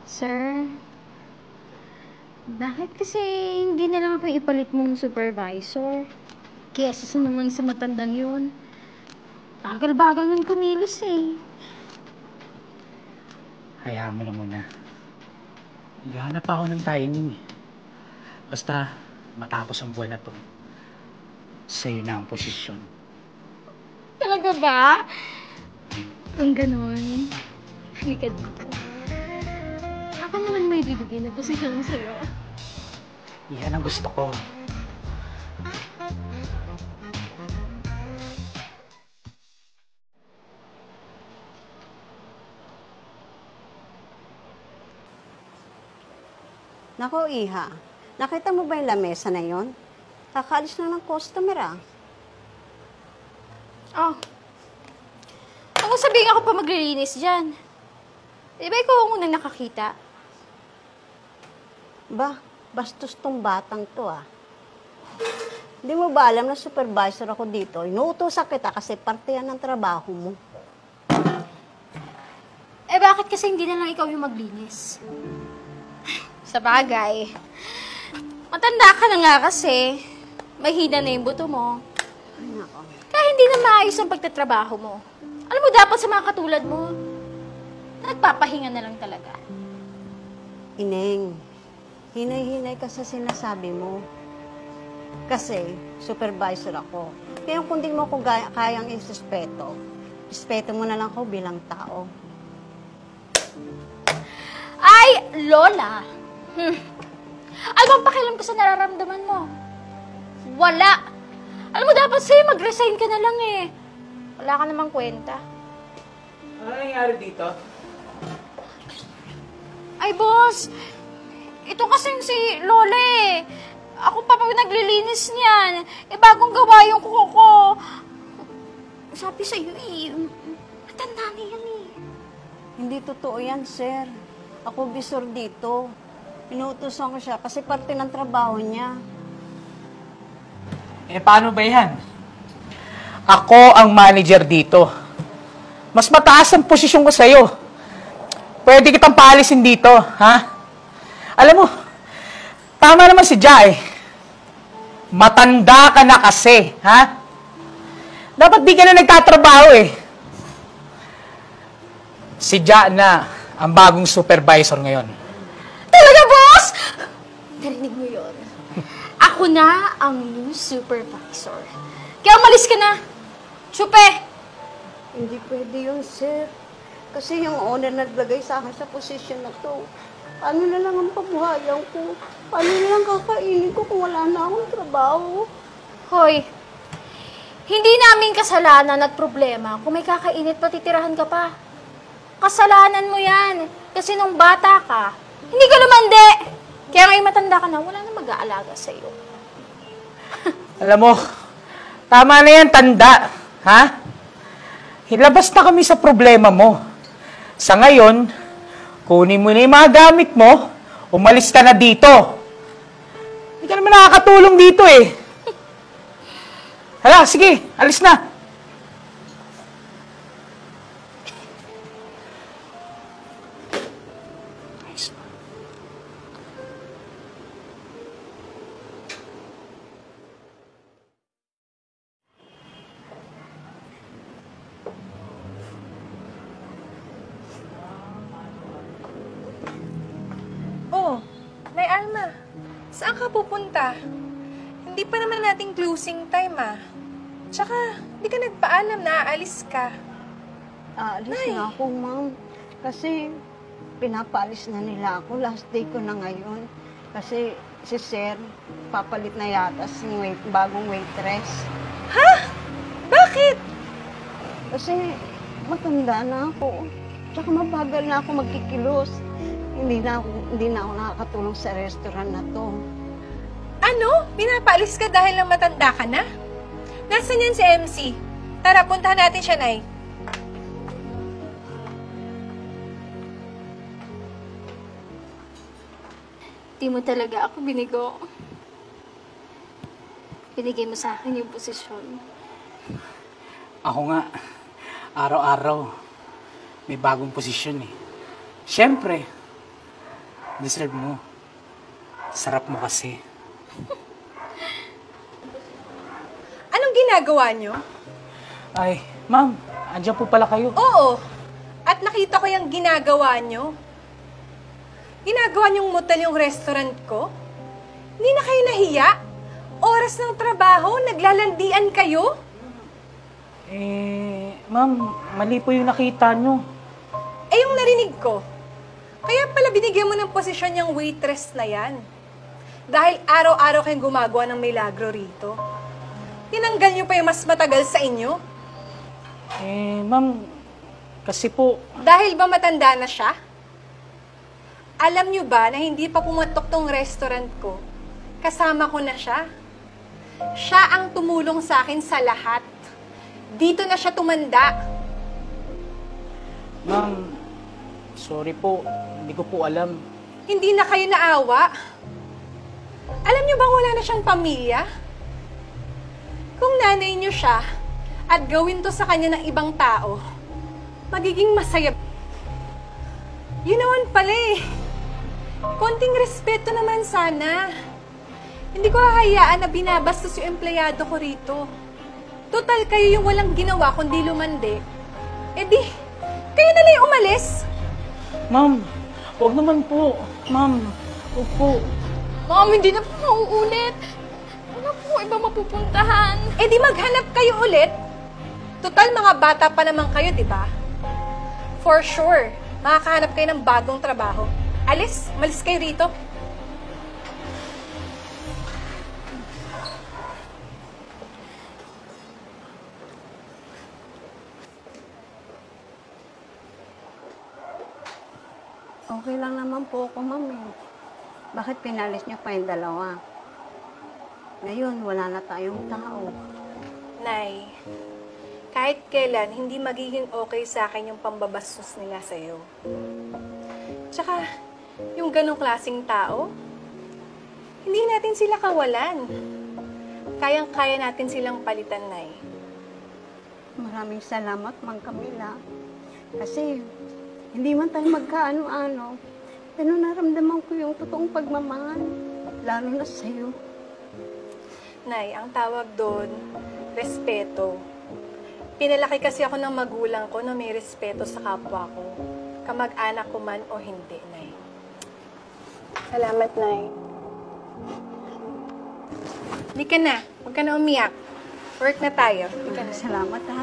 Sir, bakit kasi hindi na lang ako ipalit mong supervisor? Kesa sa naman sa matandang yun. Bagal-bagal ng kumilos eh. Hayaan mo na muna. Naghahanap ako ng timing eh. Basta matapos ang buwan na to, sa'yo na ang posisyon. Talaga ba? Ang ganon. Halika dito. Ako naman may bibigyan na posisyon sa'yo. Yan ang gusto ko. Nako, Iha. Nakita mo ba yung lamesa na yon? Kakaalis na ng customer, ah. Oh. Ako sabihin ako pa maglilinis dyan. Di ba ikaw ang unang nakakita? Ba, bastos tong batang to, ah. Hindi mo ba alam na supervisor ako dito? Inuutosan kita kasi parte yan ng trabaho mo. Eh bakit kasi hindi na lang ikaw yung maglinis? Sa bagay. Matanda ka na nga kasi. Mahina na yung buto mo. Ay, nako. Kaya hindi na maayos ang pagtatrabaho mo. Alam mo, dapat sa mga katulad mo, nagpapahinga na lang talaga. Ineng, hinay-hinay ka sa sinasabi mo. Kasi, supervisor ako. Kaya kung di mo ako kayang isuspeto, respeto mo na lang ako bilang tao. Ay, Lola! Ano bang pakialam ko sa nararamdaman mo? Wala! Alam mo, dapat sa'yo mag-resign ka na lang eh. Wala ka namang kwenta. Ano nangyari dito? Ay, boss! Ito kasing si Lola eh. Ako pa pag naglilinis niyan. Eh, bagong gawa yung kuko ko. Sabi sa'yo eh, matanda na yan eh. Hindi totoo yan, sir. Ako bisor dito. Inuutosan ko siya kasi parte ng trabaho niya. Eh, paano ba yan? Ako ang manager dito. Mas mataas ang posisyon ko sa'yo. Pwede kitang paalisin dito, ha? Alam mo, tama naman si Jai. Matanda ka na kasi, ha? Dapat di ka na nagtatrabaho eh. Si Ja na ang bagong supervisor ngayon. Talaga, boss? Narinig mo yun? Ako na ang new supervisor. Kaya umalis ka na. Chupe! Hindi pwede yun, sir. Kasi yung owner naglagay sa akin sa posisyon na to. Paano na lang ang pabuhayan ko? Paano na lang kakainin ko kung wala na akong trabaho? Hoy, hindi namin kasalanan at problema kung may kakainit pa titirahan ka pa. Kasalanan mo yan. Kasi nung bata ka, hindi ka lumandi. Kaya ngayon matanda ka na, wala na mag-aalaga sa'yo. Alam mo, tama na yan, tanda. Ha? Hilabas na kami sa problema mo. Sa ngayon, kunin mo na yung mga gamit mo, umalis ka na dito. Hindi ka naman nakakatulong dito eh. Hala, sige, alis na. Oh, Nay Alma, saan ka pupunta? Hindi pa naman nating closing time, ah. Tsaka, hindi ka nagpaalam na aalis ka. Aalis Nay. na ako, ma'am. Kasi pinapaalis na nila ako. Last day ko na ngayon. Kasi si sir, papalit na yata si bagong waitress. Ha? Bakit? Kasi matanda na ako. Tsaka mabagal na ako magkikilos. Hindi na ako nakakatulong sa restaurant na to. Ano? Pinapaalis ka dahil lang matanda ka na? Nasaan yan si MC? Tara, puntahan natin siya, Nay. Di mo talaga ako binigo. Binigay mo sa akin yung posisyon. Ako nga, araw-araw, may bagong posisyon eh. Siyempre, Deserve mo. Sarap mo kasi. Anong ginagawa nyo? Ay, ma'am, andyan po pala kayo. Oo. At nakita ko yung ginagawa nyo. Ginagawa nyong motel yung restaurant ko? Hindi na kayo nahiya? Oras ng trabaho, naglalandian kayo? Ma'am, mali po yung nakita nyo. Yung narinig ko. Kaya pala binigyan mo ng posisyon yung waitress na yan. Dahil araw-araw kayong gumagawa ng milagro rito. Tinanggal nyo pa yung mas matagal sa inyo? Ma'am, kasi po... Dahil ba matanda na siya? Alam nyo ba na hindi pa pumatok tong restaurant ko? Kasama ko na siya. Siya ang tumulong sa akin sa lahat. Dito na siya tumanda. Ma'am, sorry po. Hindi ko po alam. Hindi na kayo naawa. Alam nyo bang wala na siyang pamilya? Kung nanay nyo siya at gawin to sa kanya ng ibang tao, magiging masaya. Yun naman pala eh. Konting respeto naman sana. Hindi ko hahayaan na binabastos yung empleyado ko rito. Total, kayo yung walang ginawa kundi lumandi. Eh di, kayo na lang umalis. Ma'am, huwag naman po. Ma'am, huwag po. Ma'am, hindi na po mauulit. Wala po iba mapupuntahan. Eh di maghanap kayo ulit. Total, mga bata pa naman kayo, di ba? For sure, makakahanap kayo ng bagong trabaho. Malis kayo rito. Okay lang naman po ako, ma'am. Bakit pinalis niyo pa yung dalawa? Ngayon, wala na tayong tao. Nay, kahit kailan, hindi magiging okay sa akin yung pambabastos nila sa'yo. Tsaka, yung ganong klaseng tao, hindi natin sila kawalan. Kayang-kaya natin silang palitan, Nay. Maraming salamat, Mang Camila. Kasi, hindi man tayo magkaano-ano, pero naramdaman ko yung totoong pagmamahal, lalo na sa'yo. Nay, ang tawag doon, respeto. Pinalaki kasi ako ng magulang ko na may respeto sa kapwa ko. Kamag-anak ko man o hindi, Nay. Salamat, Nay. Hindi ka na. Huwag ka na umiyak. Work na tayo. Hindi ka na. Salamat, ha?